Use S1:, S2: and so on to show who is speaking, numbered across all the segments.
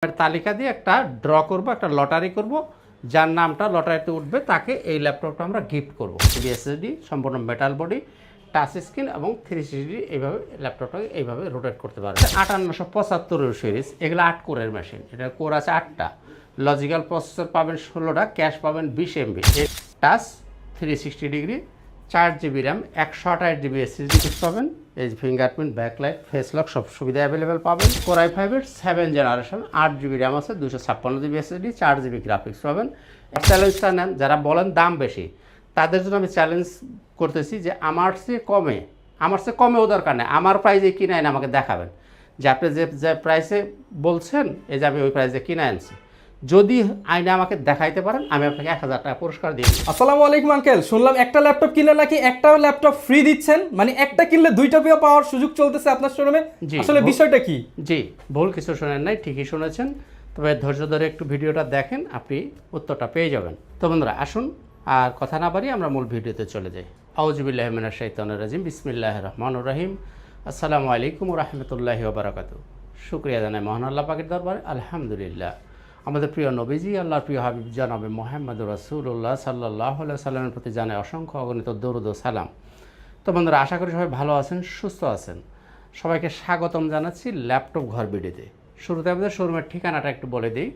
S1: তালিকা দিয়ে একটা ড্র করব, একটা লটারি করব, যার নামটা লটারিতে উঠবে তাকে এই ল্যাপটপটা আমরা গিফট করব। এসএসডি, সম্পূর্ণ মেটাল বডি, টাচ স্ক্রিন এবং 360 এইভাবে ল্যাপটপটাকে এইভাবে রোটেট করতে পারবে। 5875 সিরিজ, এগুলো 8 কোরের মেশিন। এটা কোর আছে 8টা, লজিক্যাল প্রসেসর পাবেন 16টা, ক্যাশ পাবেন 20 MB, touch 360 degree, 4 GB RAM, 128 GB SSD পাবেন, এই ফিঙ্গারপ্রিন্ট, ব্যাকলাইট, ফেস লক সব সুবিধা অ্যাভেলেবেল পাবেন। কোর i5-এর 7 জেনারেশন, 8 GB র্যাম আছে, 256 GB SSD, 4 GB গ্রাফিক্স পাবেন। চ্যালেঞ্জটা নেন যারা বলেন দাম বেশি, তাদের জন্য আমি চ্যালেঞ্জ করতেছি যে আমার চেয়ে কমেও দরকার নেই, আমার প্রাইজে কিনে আইন আমাকে দেখাবেন যে আপনি যে প্রাইসে বলছেন এই যে আমি ওই প্রাইসে কিনে আনছি। যদি আইনে আমাকে দেখাইতে পারেন আমি আপনাকে 1000 টাকা পুরস্কার দিই।
S2: আসসালামু আলাইকুম আঙ্কেল, শুনলাম একটা ল্যাপটপ কিনলে নাকি একটা ল্যাপটপ ফ্রি দিচ্ছেন, মানে একটা কিনলে দুইটা পাওয়ার সুযোগ চলতেছে আপনার শোরুমে। আসলে বিষয়টা কি?
S1: জি, ভুল কিছু শোনেন নাই, ঠিকই শুনেছেন। তবে ধৈর্য ধরে একটু ভিডিওটা দেখেন, আপনি উত্তরটা পেয়ে যাবেন। তো বন্ধুরা আসুন আর কথা না বাড়িয়ে আমরা মূল ভিডিওতে চলে যাই। আউযুবিল্লাহি মিনাশ শাইতানির রাজিম, বিসমিল্লাহির রহমানির রহিম। আসসালামু আলাইকুম ওয়া রাহমাতুল্লাহি ওয়া বারাকাতুহু। শুকরিয়া জানাই মহান আল্লাহ পাকের দরবারে, আলহামদুলিল্লাহ। আমাদের প্রিয় নবীজি, আল্লাহর প্রিয় হাবিব জনাবে মুহাম্মদুর রাসূলুল্লাহ সাল্লাল্লাহু আলাইহি সাল্লামের প্রতি জানাই অসংখ্য অগণিত দরুদ ও সালাম। তো বন্ধুরা আশা করি সবাই ভালো আছেন, সুস্থ আছেন। সবাইকে স্বাগতম জানাচ্ছি ল্যাপটপ ঘর বিডিতে। শুরুতে আমাদের শোরুমের ঠিকানাটা একটু বলে দিই।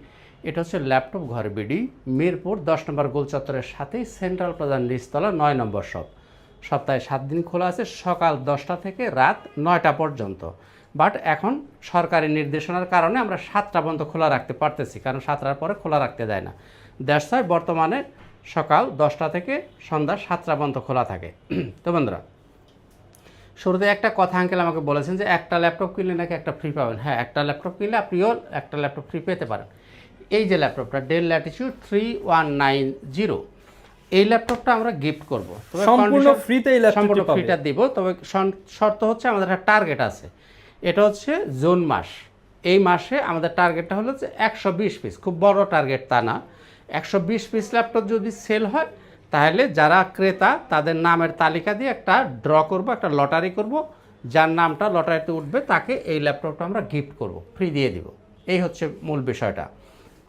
S1: এটা হচ্ছে ল্যাপটপ ঘর বিডি, মিরপুর 10 নম্বর গোল চত্বরের সাথেই সেন্ট্রাল প্লাজা নিচতলা 9 নম্বর শপ। সপ্তাহে 7 দিন খোলা আছে, সকাল 10টা থেকে রাত 9টা পর্যন্ত। বাট এখন সরকারি নির্দেশনার কারণে আমরা 7টা পর্যন্ত খোলা রাখতে পারতেছি, কারণ 7টার পরে খোলা রাখতে দেয় না। দ্যাটস ওয়াই বর্তমানে সকাল 10টা থেকে সন্ধ্যা 7টা পর্যন্ত খোলা থাকে। তো বন্ধুরা শুরুতে একটা কথা আঙ্কেল আমাকে বলেছেন যে একটা ল্যাপটপ কিনলে নাকি একটা ফ্রি পাবেন। হ্যাঁ, একটা ল্যাপটপ কিনলে আপনিও একটা ল্যাপটপ ফ্রি পেতে পারেন। এই যে ল্যাপটপটা ডেল ল্যাটিটিউড 3190, এই ল্যাপটপটা আমরা গিফট করব। তবে
S2: সম্পূর্ণ ফ্রিতে এই ল্যাপটপটা
S1: সম্পূর্ণ ফ্রিটা দিব। তবে শর্ত হচ্ছে আমাদের একটা টার্গেট আছে, এটা হচ্ছে জুন মাস। এই মাসে আমাদের টার্গেটটা হলো যে 120 পিস, খুব বড় টার্গেট তা না। 120 পিস ল্যাপটপ যদি সেল হয় তাহলে যারা ক্রেতা তাদের নামের তালিকা দিয়ে একটা ড্র করব, একটা লটারি করব, যার নামটা লটারিতে উঠবে তাকে এই ল্যাপটপটা আমরা গিফট করব, ফ্রি দিয়ে দিব। এই হচ্ছে মূল বিষয়টা।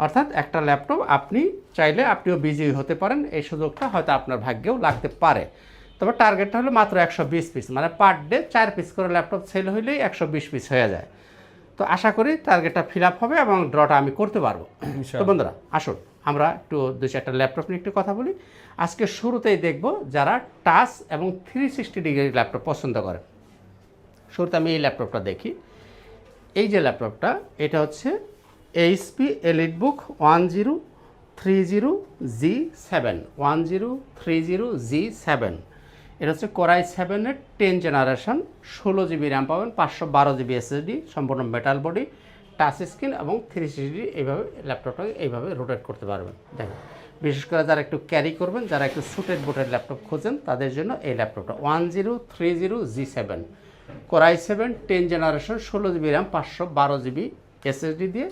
S1: অর্থাৎ একটা ল্যাপটপ আপনি চাইলে আপনিও বিজি হতে পারেন, এই সুযোগটা হয়তো আপনার ভাগ্যেও লাগতে পারে। তবে টার্গেটটা হলো মাত্র 120 পিস, মানে পার ডে 4 পিস করে ল্যাপটপ সেল হইলেই 120 পিস হয়ে যায়। তো আশা করি টার্গেটটা ফিল আপ হবে এবং ড্রটা আমি করতে পারবো। তো বন্ধুরা আসুন আমরা একটু 2-4টা ল্যাপটপ নিয়ে একটু কথা বলি। আজকে শুরুতেই দেখব যারা টাচ এবং 360 ডিগ্রি ল্যাপটপ পছন্দ করে। শুরুতে আমি এই ল্যাপটপটা দেখি। এই যে ল্যাপটপটা, এটা হচ্ছে এইচপি এলিটবুক 1030G7, 1030G7। এটা হচ্ছে কোর i7-এর 10 জেনারেশন, 16 GB র্যাম পাবেন, 512 GB SSD, সম্পূর্ণ মেটাল বডি, টাচ স্ক্রিন এবং 360 এইভাবে ল্যাপটপটাকে এইভাবে রোটেট করতে পারবেন। দেখেন, বিশেষ করে যারা একটু ক্যারি করবেন, যারা একটু সুটেড বুটেড ল্যাপটপ খোঁজেন তাদের জন্য এই ল্যাপটপটা 1030G7, core i7 10 generation, 16 GB RAM, 512 GB SSD দিয়ে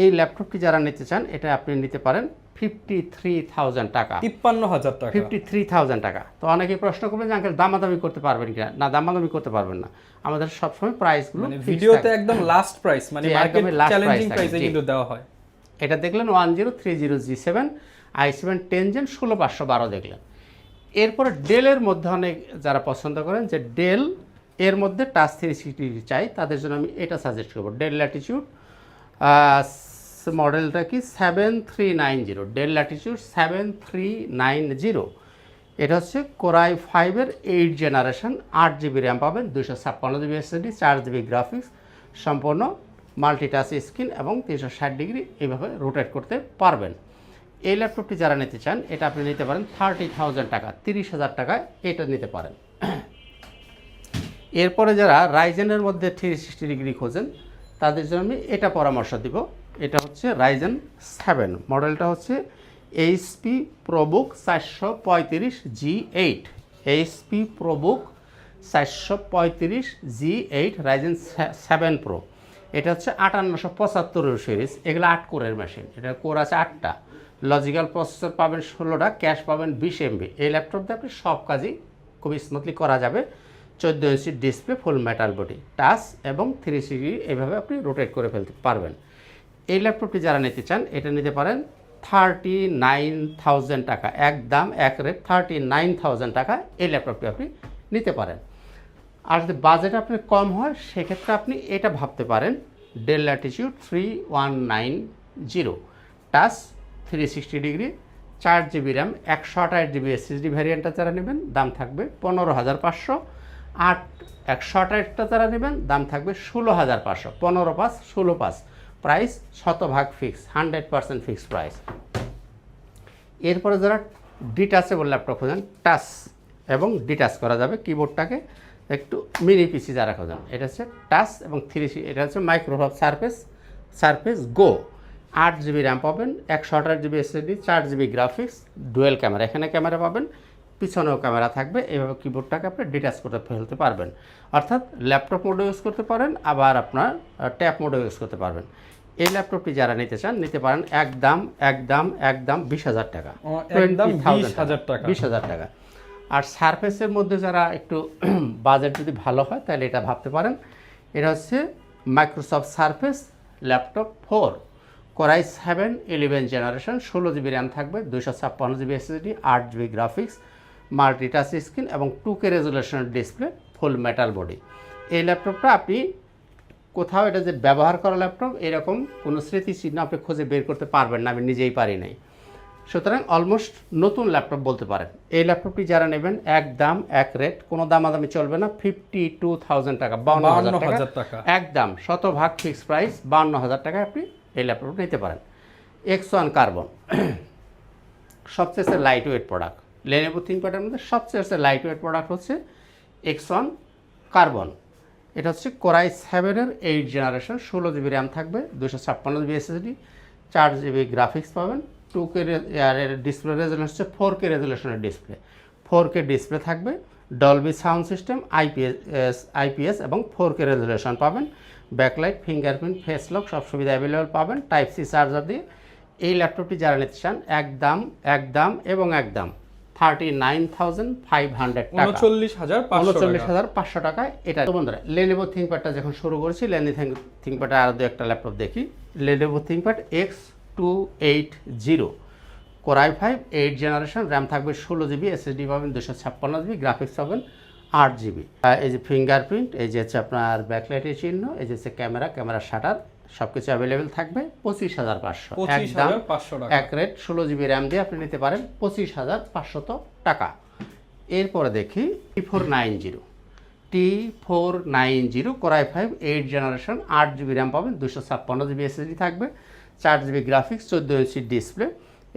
S1: এই ল্যাপটপটি যারা নিতে চান এটা আপনি নিতে পারেন 53,000 টাকা।
S2: 53,000 টাকা,
S1: 53,000 টাকা। তো অনেকেই প্রশ্ন করবেন যে আঙ্কেল দামাদামি করতে পারবেন কিনা? না, দামাদামি করতে পারবেন না। আমাদের সবসময় প্রাইসগুলো
S2: ভিডিওতে একদম লাস্ট প্রাইস, মানে মার্কেট চ্যালেঞ্জিং প্রাইসে কিন্তু দেওয়া হয়।
S1: এটা দেখলেন 1030G7 i7 10 জেন, 16512 দেখলেন। এরপরে ডেলের মধ্যে অনেক যারা পছন্দ করেন যে ডেল এর মধ্যে টাচ 360 চাই, তাদের জন্য আমি এটা সাজেস্ট করবো। ডেল ল্যাটিটিউড মডেলটা কি 7390, ডেল ল্যাটিটিউড 7390। এটা হচ্ছে কোর i5-এর 8 জেনারেশন, 8 GB র্যাম পাবেন, 256 GB SSD, 4 GB গ্রাফিক্স, সম্পূর্ণ মাল্টিটাচ স্ক্রিন এবং 360 ডিগ্রি এইভাবে রোটেট করতে পারবেন। এই ল্যাপটপটি যারা নিতে চান এটা আপনি নিতে পারেন 30,000 টাকা, 30,000 টাকায় এটা নিতে পারেন। এরপরে যারা রাইজেনের মধ্যে 360 ডিগ্রি খোঁজেন তাদের জন্য আমি এটা পরামর্শ দিব। এটা হচ্ছে রাইজেন 7, মডেলটা হচ্ছে HP ProBook 435G8, HP ProBook 435G8 Ryzen 7 pro. এটা হচ্ছে 5875 সিরিজ, এগুলো 8 কোরের মেশিন। এটা কোর আছে 8টা, লজিক্যাল প্রসেসর পাবেন 16টা, ক্যাশ পাবেন 20 MB। এই ল্যাপটপ দিয়ে আপনি সব কাজই খুব স্মুথলি করা যাবে। 14 inch display, full metal body, touch এবং 360 এইভাবে আপনি রোটেট করে ফেলতে পারবেন। এই ল্যাপটপটি যারা নিতে চান এটা নিতে পারেন 39,000 টাকা, একদম এক রেট 39,000 টাকা এই ল্যাপটপটি আপনি নিতে পারেন। আর যদি বাজেট আপনার কম হয় সেক্ষেত্রে আপনি এটা ভাবতে পারেন del Latitude 3190 touch 360 degree 4GB RAM 128GB SSD ভ্যারিয়েন্টটা যারা নেবেন দাম থাকবে 15,500, 128টা যারা নেবেন দাম থাকবে 16,500, 15/5 16/5 প্রাইস শতভাগ ফিক্স, 100% ফিক্স প্রাইস। এরপরে যারা ডিটাচেবল ল্যাপটপ খোঁজেন, টাচ এবং ডিটাচ করা যাবে কিবোর্ডটাকে, একটু মিনি পিসি যারা খোঁজেন, এটা হচ্ছে টাচ এবং এটা হচ্ছে মাইক্রোসফট সারফেস গো, 8GB র্যাম পাবেন, 128GB SSD, 4GB graphics, dual camera, এখানে ক্যামেরা পাবেন, পিছনেও ক্যামেরা থাকবে। এইভাবে কিবোর্ডটাকে আপনি ডিটাচ করে ফেলতে পারবেন, অর্থাৎ ল্যাপটপ মোডে ইউজ করতে পারেন, আবার আপনার ট্যাব মোডে ইউজ করতে পারবেন। এই ল্যাপটপটি যারা নিতে চান নিতে পারেন একদম 20,000 টাকা, 20,000 টাকা। আর সারফেসের মধ্যে যারা একটু বাজেট যদি ভালো হয় তাহলে এটা ভাবতে পারেন, এটা হচ্ছে Microsoft Surface laptop 4 core i 7 11 generation, 16GB RAM থাকবে, 256GB SSD, 8GB graphics, multitouch screen এবং 2K রেজুলেশনের ডিসপ্লে, ফুল মেটাল বডি। এই ল্যাপটপটা আপনি কোথাও এটা যে ব্যবহার করা ল্যাপটপ এরকম কোনো স্মৃতিচিহ্ন আপনি খুঁজে বের করতে পারবেন না, আমি নিজেই পারি নাই। সুতরাং অলমোস্ট নতুন ল্যাপটপ বলতে পারেন। এই ল্যাপটপটি যারা নেবেন একদম এক রেট, কোনো দামাদামি চলবে না, 52,000 টাকা, 52,000 টাকা একদম শতভাগ ফিক্স প্রাইস, 52,000 টাকায় আপনি এই ল্যাপটপটা নিতে পারেন। X1 কার্বন সবচেয়ে লাইট ওয়েট প্রোডাক্ট, লেনোভো থিংকপ্যাডের মধ্যে সবচেয়ে লাইট ওয়েট প্রোডাক্ট হচ্ছে X1 কার্বন। এটা হচ্ছে কোরাই 7-এর 8 জেনারেশন, 16GB র্যাম থাকবে, 256GB SSD, 4GB গ্রাফিক্স পাবেন, 2K ডিসপ্লে রেজুলেশন হচ্ছে 4K রেজুলেশনের ডিসপ্লে, 4K ডিসপ্লে থাকবে, ডলবি সাউন্ড সিস্টেম, আইপিএস এবং 4K রেজুলেশন পাবেন, ব্যাকলাইট, ফিঙ্গারপ্রিন্ট, ফেস লক সব সুবিধা অ্যাভেলেবল পাবেন টাইপ সি চার্জার দিয়ে। এই ল্যাপটপটি যারা নিতে চান একদম 39,500 টাকা, 39,500 টাকায় এটা। তো বন্ধুরা লেনোভো থিংকপ্যাডটা যখন শুরু করেছি, লেনোভো থিংকপ্যাডে আরও দু একটা ল্যাপটপ দেখি। Lenovo ThinkPad X280 core i 5 8 generation, RAM থাকবে 16GB, SSD পাবেন 256GB, গ্রাফিক্স পাবেন 8GB। এই যে ফিঙ্গারপ্রিন্ট, এই যে হচ্ছে আপনার ব্যাকলাইটের চিহ্ন, এই যে হচ্ছে ক্যামেরা শাটার, সব কিছু অ্যাভেলেবেল থাকবে, 25,500 একদম এক রেট। 16GB র্যাম দিয়ে আপনি নিতে পারেন 25,500 টাকা। এরপরে দেখি T490 core i 5 8 generation, 8GB RAM পাবেন, 256GB SSD থাকবে, 4GB গ্রাফিক্স, 14 ইঞ্চি ডিসপ্লে,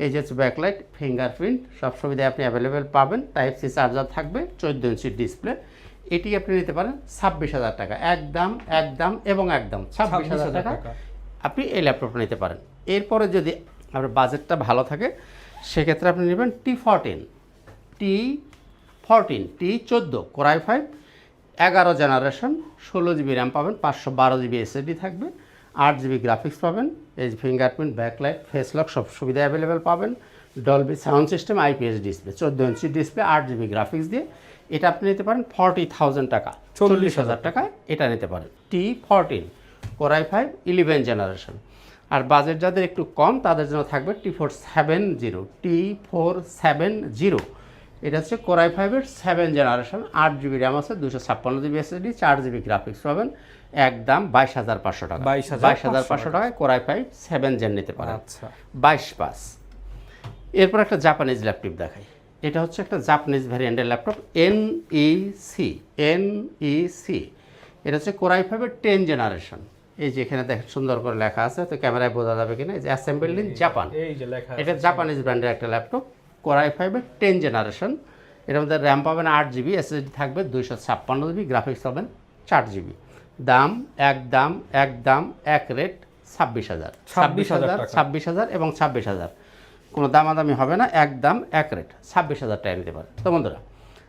S1: এই যে হচ্ছে ব্যাকলাইট, ফিঙ্গারপ্রিন্ট সব সুবিধা আপনি অ্যাভেলেবেল পাবেন, টাইপ সি চার্জার থাকবে, 14 ইঞ্চি ডিসপ্লে। এটি আপনি নিতে পারেন 26,000 টাকা, একদম এবং একদম 26,000 টাকা আপনি এই ল্যাপটপটা নিতে পারেন। এরপরে যদি আপনার বাজেটটা ভালো থাকে সেক্ষেত্রে আপনি নেবেন T14 core i 5 11 generation, 16GB RAM পাবেন, 512GB SSD থাকবে, 8GB গ্রাফিক্স পাবেন, এই ফিঙ্গারপ্রিন্ট, ব্যাকলাইট, ফেস লক সব সুবিধা অ্যাভেলেবেল পাবেন, Dolby sound system, IPS display, 14 inch display, 8GB graphics দিয়ে এটা আপনি নিতে পারেন 40,000 টাকা, 40,000 টাকায় এটা নিতে পারেন। T14 core i 5 11 generation. আর বাজেট যাদের একটু কম তাদের জন্য থাকবে T470 এটা হচ্ছে কোরাই 5-এর 7 জেনারেশন, 8GB র্যাম আছে, 256GB SSD, 4GB গ্রাফিক্স পাবেন, একদম 22,500 টাকা, 22,500 টাকায় কোরাই 5 7 জেন নিতে পারেন। আচ্ছা 22/5। এরপর একটা জাপানিজ ল্যাপটপ দেখাই। এটা হচ্ছে একটা জাপানিজ ভ্যারিয়েন্টের ল্যাপটপ, NEC। এটা হচ্ছে কোরাই 5-এর 10 জেনারেশন। এই যে এখানে দেখেন সুন্দর করে লেখা আছে, তো ক্যামেরায় বোঝা যাবে কিনা, এই যে অ্যাসেম্বলড ইন জাপান, এটা জাপানিজ ব্র্যান্ডের একটা ল্যাপটপ, কোরাই 5-এর 10 জেনারেশন। এর মধ্যে র্যাম পাবেন 8GB, SSD থাকবে 256GB, গ্রাফিক্স পাবেন 4GB। দাম একদম এক রেট 26,000 এবং 26,000, কোনো দামাদামি হবে না, একদম এক রেট 26,000 টাকা নিতে পারেন। তো বন্ধুরা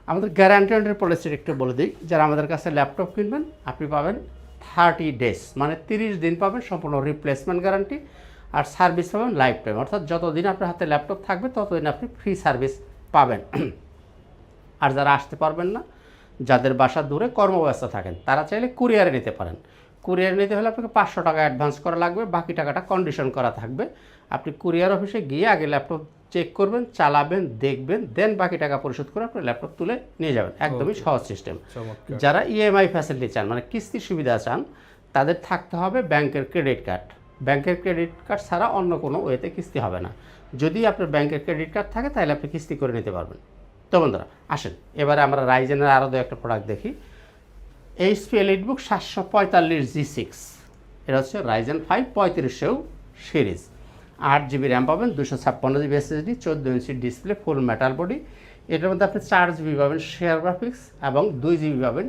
S1: আমাদের গ্যারান্টি অ্যান্ড পলিসির একটু বলে দিই, যারা আমাদের কাছে ল্যাপটপ কিনবেন আপনি পাবেন 30 ডেজ মানে 30 দিন পাবেন সম্পূর্ণ রিপ্লেসমেন্ট গ্যারান্টি, আর সার্ভিস পাবেন লাইফ টাইম, অর্থাৎ যতদিন আপনার হাতে ল্যাপটপ থাকবে ততদিন আপনি ফ্রি সার্ভিস পাবেন। আর যারা আসতে পারবেন না, যাদের বাসা দূরে কর্মব্যস্ত থাকেন, তারা চাইলে কুরিয়ারে নিতে পারেন। কুরিয়ার নিতে হলে আপনাকে 500 টাকা অ্যাডভান্স করা লাগবে, বাকি টাকাটা কন্ডিশন করা থাকবে। আপনি কুরিয়ার অফিসে গিয়ে আগে ল্যাপটপ চেক করবেন, চালাবেন, দেখবেন, দেন বাকি টাকা পরিশোধ করে আপনি ল্যাপটপ তুলে নিয়ে যাবেন। একদমই সহজ সিস্টেম। যারা ইএমআই ফ্যাসিলিটি চান, মানে কিস্তির সুবিধা চান, তাদের থাকতে হবে ব্যাংকের ক্রেডিট কার্ড। ব্যাংকের ক্রেডিট কার্ড ছাড়া অন্য কোনো ওয়েতে কিস্তি হবে না। যদি আপনার ব্যাংকের ক্রেডিট কার্ড থাকে তাহলে আপনি কিস্তি করে নিতে পারবেন। তো বন্ধুরা আসেন, এবারে আমরা রাইজেনের আরও একটা প্রোডাক্ট দেখি। এইচপি এলিটবুক 745G6, এটা হচ্ছে রাইজেন 5 3500 সিরিজ। 8GB র্যাম পাবেন, 256GB SSD, 14 inch display, full metal body. এটার মধ্যে আপনি 4GB পাবেন শেয়ার গ্রাফিক্স এবং 2GB পাবেন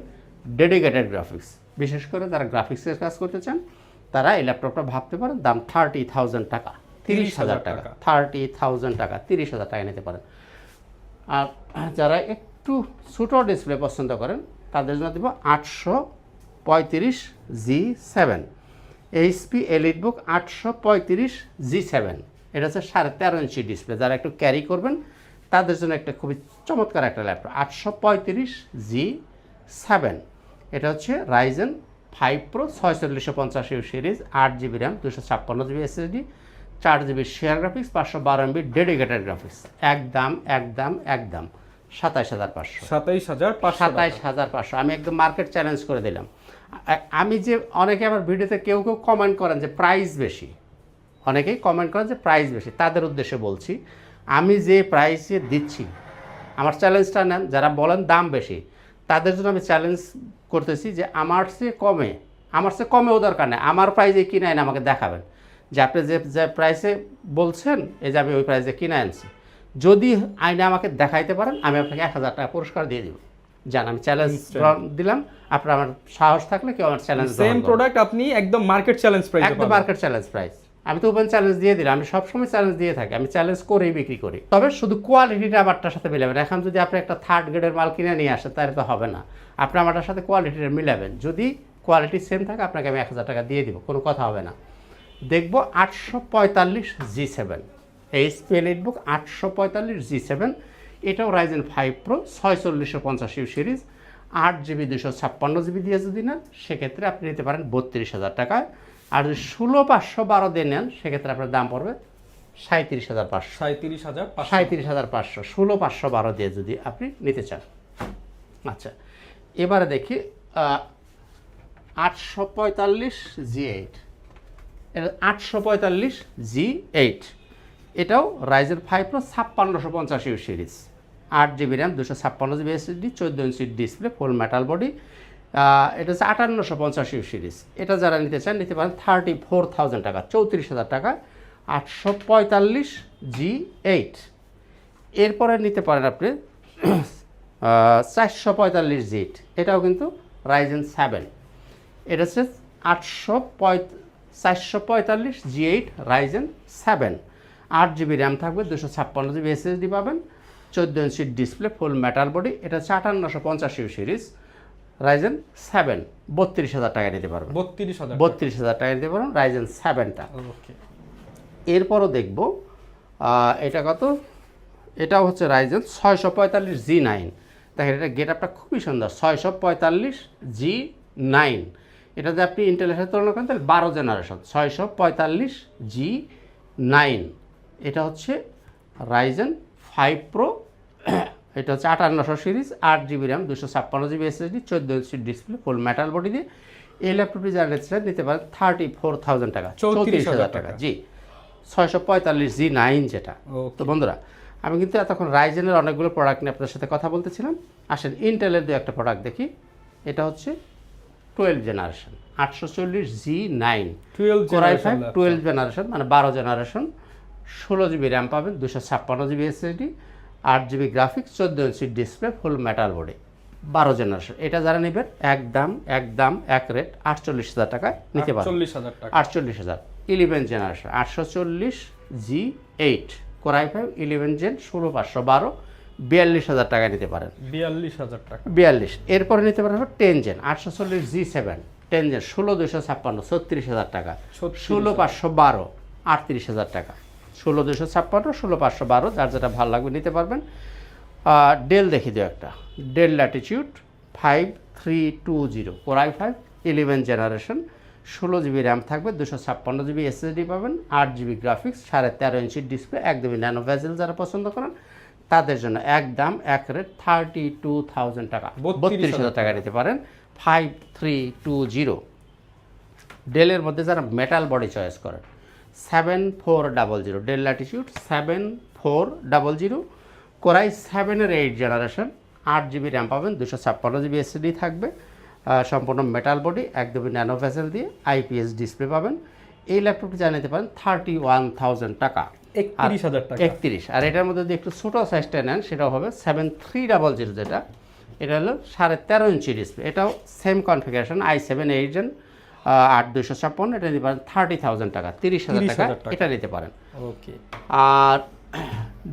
S1: ডেডিকেটেড গ্রাফিক্স। বিশেষ করে যারা গ্রাফিক্সের কাজ করতে চান তারা এই ল্যাপটপটা ভাবতে পারেন। দাম 30,000 টাকা, 30,000 টাকা, 30,000 টাকা, 30,000 টাকা নিতে পারেন। আর যারা একটু ছোটো ডিসপ্লে পছন্দ করেন তাদের জন্য দেব 835G7, এইচপি এলিটবুক 835G7। এটা হচ্ছে 13.5 ইঞ্চি ডিসপ্লে। যারা একটু ক্যারি করবেন তাদের জন্য একটা খুবই চমৎকার একটা ল্যাপটপ। 835G7, এটা হচ্ছে Ryzen 5 Pro 4650 series, 8GB RAM, 256GB SSD, 4GB share graphics, 512MB dedicated graphics. একদম 27,500।
S2: 27,500।
S1: আমি একদম মার্কেট চ্যালেঞ্জ করে দিলাম। আমি যে অনেকে আমার ভিডিওতে কেউ কমেন্ট করেন যে প্রাইস বেশি, অনেকেই কমেন্ট করেন যে প্রাইস বেশি, তাদের উদ্দেশ্যে বলছি আমি যে প্রাইসে দিচ্ছি, আমার চ্যালেঞ্জটা নেন। যারা বলেন দাম বেশি তাদের জন্য আমি চ্যালেঞ্জ করতেছি যে আমার চেয়ে কমেও দরকার নেই, আমার প্রাইসে কিনে আইন আমাকে দেখাবেন যে আপনি যে প্রাইসে বলছেন এই যে আমি ওই প্রাইসে কিনে আনছি। যদি আইনে আমাকে দেখাইতে পারেন আমি আপনাকে 1000 টাকা পুরস্কার দিয়ে দেব। জান, আমি চ্যালেঞ্জ দিলাম। আপনার আমার সাহস থাকলে কেউ আমার চ্যালেঞ্জ,
S2: সেম প্রোডাক্ট আপনি একদম মার্কেট চ্যালেঞ্জ প্রাইস,
S1: একদম মার্কেট চ্যালেঞ্জ প্রাইস। আমি তো ওপেন চ্যালেঞ্জ দিয়ে দিলাম, আমি সবসময় চ্যালেঞ্জ দিয়ে থাকি, আমি চ্যালেঞ্জ করেই বিক্রি করি। তবে শুধু কোয়ালিটিটা আমারটার সাথে মিলাবেন। এখন যদি আপনি একটা 3rd গ্রেডের মাল কিনে নিয়ে আসেন তাহলে তো হবে না, আপনি আমারটার সাথে কোয়ালিটিটা মিলাবেন। যদি কোয়ালিটি সেম থাকে আপনাকে আমি 1000 টাকা দিয়ে দিব, কোনো কথা হবে না। দেখব 845G7, এইচপি এলিটবুক 845G7, এটাও Ryzen 5 Pro 4650 series, 8GB 256GB দিয়ে যদি নেন সেক্ষেত্রে আপনি নিতে পারেন 32,000 টাকায়। আর যদি 16512 দিয়ে নেন সেক্ষেত্রে আপনার দাম পড়বে 37,500।
S2: 37,500।
S1: 16512 দিয়ে যদি আপনি নিতে চান। আচ্ছা, এবারে দেখি 845G8, এটা 845G8, এটাও Ryzen 5 Pro 5650 series, 8GB RAM, 256GB SSD, 14 inch display, full metal body. এটা হচ্ছে 5850 সিরিজ। এটা যারা নিতে চান নিতে পারেন 34,000 টাকা, 34,000 টাকা, 845G8। এরপরে নিতে পারেন আপনি 445G8, এটাও কিন্তু রাইজেন 7। এটা হচ্ছে 445G8 রাইজেন 7, 8GB র্যাম থাকবে, 256GB SSD পাবেন, 14 inch display, full metal body. এটা হচ্ছে 5850 সিরিজ, রাইজেন 7, 32,000 টাকা নিতে পারবেন। 32,000 টাকা নিতে পারবেন রাইজেন 7টা। এরপরও দেখব এটা কত, এটাও হচ্ছে রাইজেন 645G9। দেখেন এটা গেট আপটা খুবই সুন্দর, 645G9। এটাতে আপনি ইন্টেলের সাথে তুলনা করেন তাহলে 12 জেনারেশন, 645G9। এটা হচ্ছে রাইজেন 5 Pro, এটা হচ্ছে 5800 series, 8GB RAM, 256GB SSD, 14 inch display, full metal body দিয়ে। এই ল্যাপটপটি যারা নিতে পারেন 34,000 টাকা, 34,000 টাকা। জি, 645G9 যেটা। তো বন্ধুরা আমি কিন্তু এতক্ষণ রাইজেনের অনেকগুলো প্রোডাক্ট নিয়ে আপনাদের সাথে কথা বলতেছিলাম। আসেন ইন্টেলের 2-1টা প্রোডাক্ট দেখি। এটা হচ্ছে 12 generation, 840G9, Core i5 12 generation, মানে 12 জেনারেশন, 16GB র্যাম পাবেন, 256GB SSD, 8GB graphics, 14 inch display, full metal body, 12 generation. এটা যারা নেবেন একদম এক রেট 48,000 টাকায় নিতে পারেন। 48,000। 11 generation 840G8, Core i5 11 gen, 16512, 42,000 টাকা নিতে পারেন।
S2: 42,000 টাকা।
S1: 42। এরপরে নিতে পারেন 10 জেন 840G7, 10 জেন 16256, 36,000 টাকা। 16512, 38,000 টাকা। 16256, 16512, যার যেটা ভালো লাগবে নিতে পারবেন। ডেল দেখি দিও একটা, del Latitude 5320, Core i5 11 generation, 16 GB RAM থাকবে, 256 GB SSD পাবেন, 8 GB গ্রাফিক্স, 13.5 ইঞ্চি ডিসপ্লে, একদমই ন্যানো ভেজেল যারা পছন্দ করেন তাদের জন্য একদম এক রেট 32,000 টাকা, 32,000 টাকা নিতে পারেন। 5320 ডেলের মধ্যে যারা মেটাল বডি চয়েস করেন 7400 ডেল ল্যাটিটিউড 7400 কোরাই 7-এর 8 জেনারেশন, 8 GB র্যাম পাবেন, 256 GB SSD থাকবে, সম্পূর্ণ মেটাল বডি একদমই ন্যানো ভেসেল দিয়ে IPS ডিসপ্লে পাবেন। এই ল্যাপটপটি যা নিতে পারেন 31,000 টাকা,
S2: 31,000 টাকা।
S1: 31। আর এটার মধ্যে যদি একটু ছোটো সাইজটা নেন সেটাও হবে 7300, যেটা এটা হলো 13.5 ইঞ্চি ডিসপ্লে, এটাও সেম কনফিগারেশন i7 8 Gen 8256, এটা নিতে পারেন 30,000 টাকা, 30,000 টাকা এটা নিতে পারেন।
S2: ওকে।
S1: আর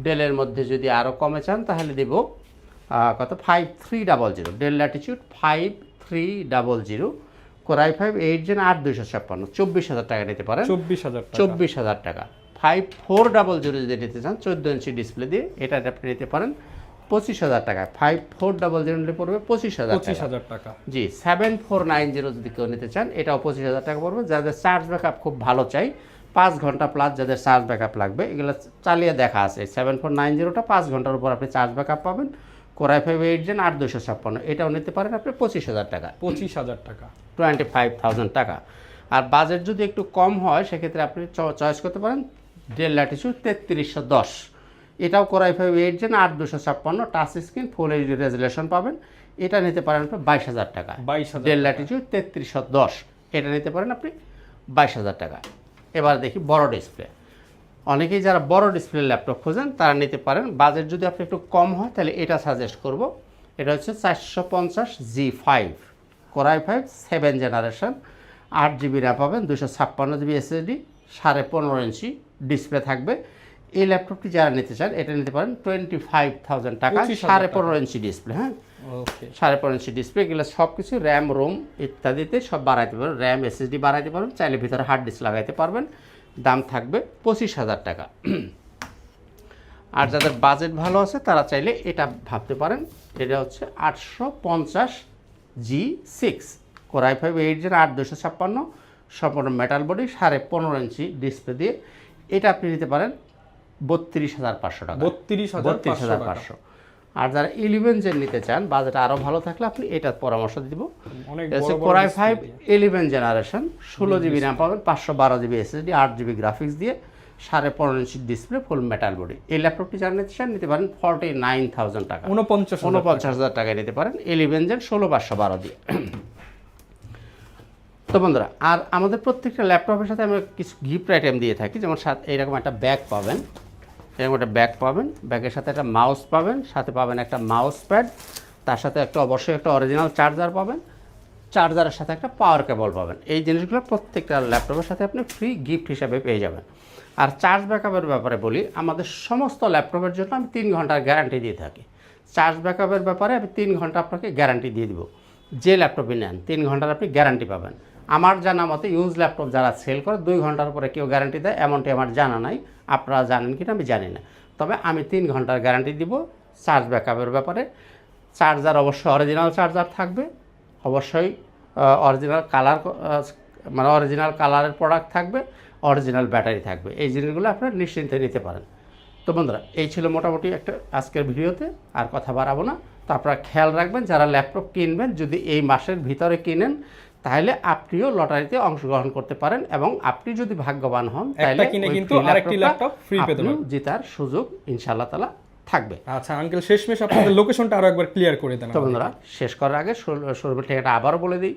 S1: ডেলের মধ্যে যদি আরও কমে চান তাহলে দেব কত 5300 ডেল ল্যাটিটিউড 5300 কোরাই 5 8 Gen 8256, 24,000 টাকা নিতে পারেন। 24,000 টাকা। 5400 যদি নিতে চান 14 ইঞ্চি ডিসপ্লে দিয়ে এটা আপনি নিতে পারেন 25,000 টাকা। 5400 নিলে পড়বে 25,000
S2: টাকা।
S1: জি। 7490 যদি কেউ নিতে চান এটাও 25,000 টাকা পড়বে। যাদের চার্জ ব্যাকআপ খুব ভালো চাই, 5 ঘন্টা প্লাস যাদের চার্জ ব্যাকআপ লাগবে, এগুলো চালিয়ে দেখা আছে। 7490টা 5 ঘন্টার উপর আপনি চার্জ ব্যাকআপ পাবেন। কোরাই 5 8 Gen 8256 এটাও নিতে পারেন আপনি 25,000 টাকা।
S2: 25,000 টাকা,
S1: 25,000 টাকা। আর বাজেট যদি একটু কম হয় সেক্ষেত্রে আপনি চয়েস করতে পারেন ডেল ল্যাটিটিউড 3310, এটাও core i 5 8 Gen 8256 touch screen full HD resolution পাবেন, এটা নিতে পারেন আপনি 22,000 টাকা। ডেল ল্যাটিটিউড 3310 এটা নিতে পারেন আপনি 22,000 টাকা। এবার দেখি বড় ডিসপ্লে। অনেকেই যারা বড় ডিসপ্লে ল্যাপটপ খোঁজেন তারা নিতে পারেন। বাজেট যদি আপনি একটু কম হয় তাহলে এটা সাজেস্ট করব। এটা হচ্ছে 450G5 core i 5 7 generation, 8 GB RAM পাবেন, 256 GB SSD, 15.5 ইঞ্চি ডিসপ্লে থাকবে। এই ল্যাপটপটি যারা নিতে চান এটা নিতে পারেন 25,000 টাকা, 15.5 ইঞ্চি ডিসপ্লে। হ্যাঁ, 15.5 ইঞ্চি ডিসপ্লে, এগুলো সব কিছু র্যাম রোম ইত্যাদিতে সব বাড়াইতে পারবেন, র্যাম SSD বাড়াইতে পারবেন, চাইলে ভিতরে হার্ড ডিস্ক লাগাইতে পারবেন। দাম থাকবে 25,000 টাকা। আর যাদের বাজেট ভালো আছে তারা চাইলে এটা ভাবতে পারেন, এটা হচ্ছে 850G6 কোরাই 5 8 Gen 8256, সম্পূর্ণ মেটাল বডি, 15.5 ইঞ্চি ডিসপ্লে দিয়ে এটা আপনি নিতে পারেন 32,500 টাকা। 32,500। আর যারা 11 Gen নিতে চান বাজেট আরও ভালো থাকলে আপনি এটার পরামর্শ দিব। কোরাই 5 11 জেনারেশন, 16 GB র্যাম পাবেন, 512 GB SSD, 8 GB গ্রাফিক্স দিয়ে, 15.5 ইঞ্চি ডিসপ্লে, ফুল মেটাল বডি। এই ল্যাপটপটি যারা নিতে চান নিতে পারেন 49,000 টাকা, 49,000 টাকায় নিতে পারেন 11 Gen 16/512 দিয়ে। তো বন্ধুরা, আর আমাদের প্রত্যেকটা ল্যাপটপের সাথে আমরা কিছু গিফট আইটেম দিয়ে থাকি, যেমন এইরকম একটা ব্যাগ পাবেন, এরকম একটা ব্যাগ পাবেন, ব্যাগের সাথে একটা মাউস পাবেন, সাথে পাবেন একটা মাউস প্যাড, তার সাথে অবশ্যই একটা অরিজিনাল চার্জার পাবেন, চার্জারের সাথে একটা পাওয়ার কেবল পাবেন। এই জিনিসগুলো প্রত্যেকটা ল্যাপটপের সাথে আপনি ফ্রি গিফট হিসাবে পেয়ে যাবেন। আর চার্জ ব্যাকআপের ব্যাপারে বলি, আমাদের সমস্ত ল্যাপটপের জন্য আমি 3 ঘন্টার গ্যারান্টি দিয়ে থাকি। চার্জ ব্যাকআপের ব্যাপারে আমি 3 ঘন্টা আপনাকে গ্যারান্টি দিয়ে দিব। যে ল্যাপটপই নেন 3 ঘন্টার আপনি গ্যারান্টি পাবেন। আমার জানা মতে ইউজ ল্যাপটপ যারা সেল করে 2 ঘন্টার পরে কেউ গ্যারান্টি দেয় এমনটি আমার জানা নাই, আপনারা জানেন কিনা আমি জানি না। তবে আমি 3 ঘন্টার গ্যারান্টি দিব চার্জ ব্যাকআপের ব্যাপারে। চার্জার অবশ্যই অরিজিনাল চার্জার থাকবে, অবশ্যই অরিজিনাল কালার, মানে অরিজিনাল কালারের প্রোডাক্ট থাকবে, অরিজিনাল ব্যাটারি থাকবে। এই জিনিসগুলো আপনারা নিশ্চিন্তে নিতে পারেন। তো বন্ধুরা, এই ছিল মোটামুটি একটা আজকের ভিডিওতে, আর কথা বাড়াবো না। তো আপনারা খেয়াল রাখবেন যারা ল্যাপটপ কিনবেন, যদি এই মাসের ভিতরে কিনেন তাহলে আপনিও লটারিতে অংশগ্রহণ করতে পারেন, এবং আপনি যদি ভাগ্যবান হন তাহলে
S2: কিন্তু আরেকটি ল্যাপটপ ফ্রি পেতে পারেন,
S1: জেতার সুযোগ ইনশাআল্লাহ তাআলা থাকবে।
S2: আচ্ছা আঙ্কেল, শেষমেশ আপনাদের লোকেশনটা আরো একবার ক্লিয়ার করে দেন।
S1: তো বন্ধুরা, শেষ করার আগে শোরুমের ঠিকানা আবারও বলে দিই।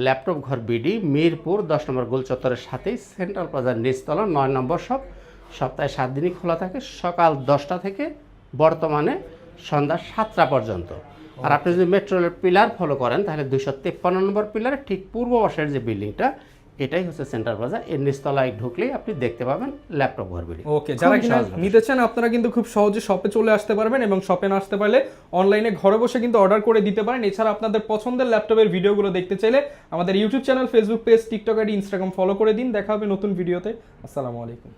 S1: ল্যাপটপ ঘর বিডি, মিরপুর 10 নম্বর গোল চত্বরের সাথেই সেন্ট্রাল প্লাজার নিচতলা 9 নম্বর শপ। সপ্তাহে 7 দিনই খোলা থাকে, সকাল 10টা থেকে বর্তমানে সন্ধ্যা 7টা পর্যন্ত। আর আপনি যদি মেট্রো রেলের পিলার ফলো করেন তাহলে 253 নম্বর পিলারের ঠিক পূর্ব পাশের যে বিল্ডিংটা, এটাই হচ্ছে সেন্ট্রাল প্লাজা। এর নিচতলায় ঢুকলেই আপনি দেখতে পাবেন ল্যাপটপ ঘর বিডি।
S2: ওকে, যারা কিনা নিতে চান আপনারা কিন্তু খুব সহজে শপে চলে আসতে পারবেন, এবং শপে না আসতে পারলে অনলাইনে ঘরে বসে কিন্তু অর্ডার করে দিতে পারেন। এছাড়া আপনাদের পছন্দের ল্যাপটপের ভিডিওগুলো দেখতে চাইলে আমাদের YouTube channel, Facebook page, TikTok ID, Instagram follow করে দিন। দেখা হবে নতুন ভিডিওতে। আসসালামু আলাইকুম।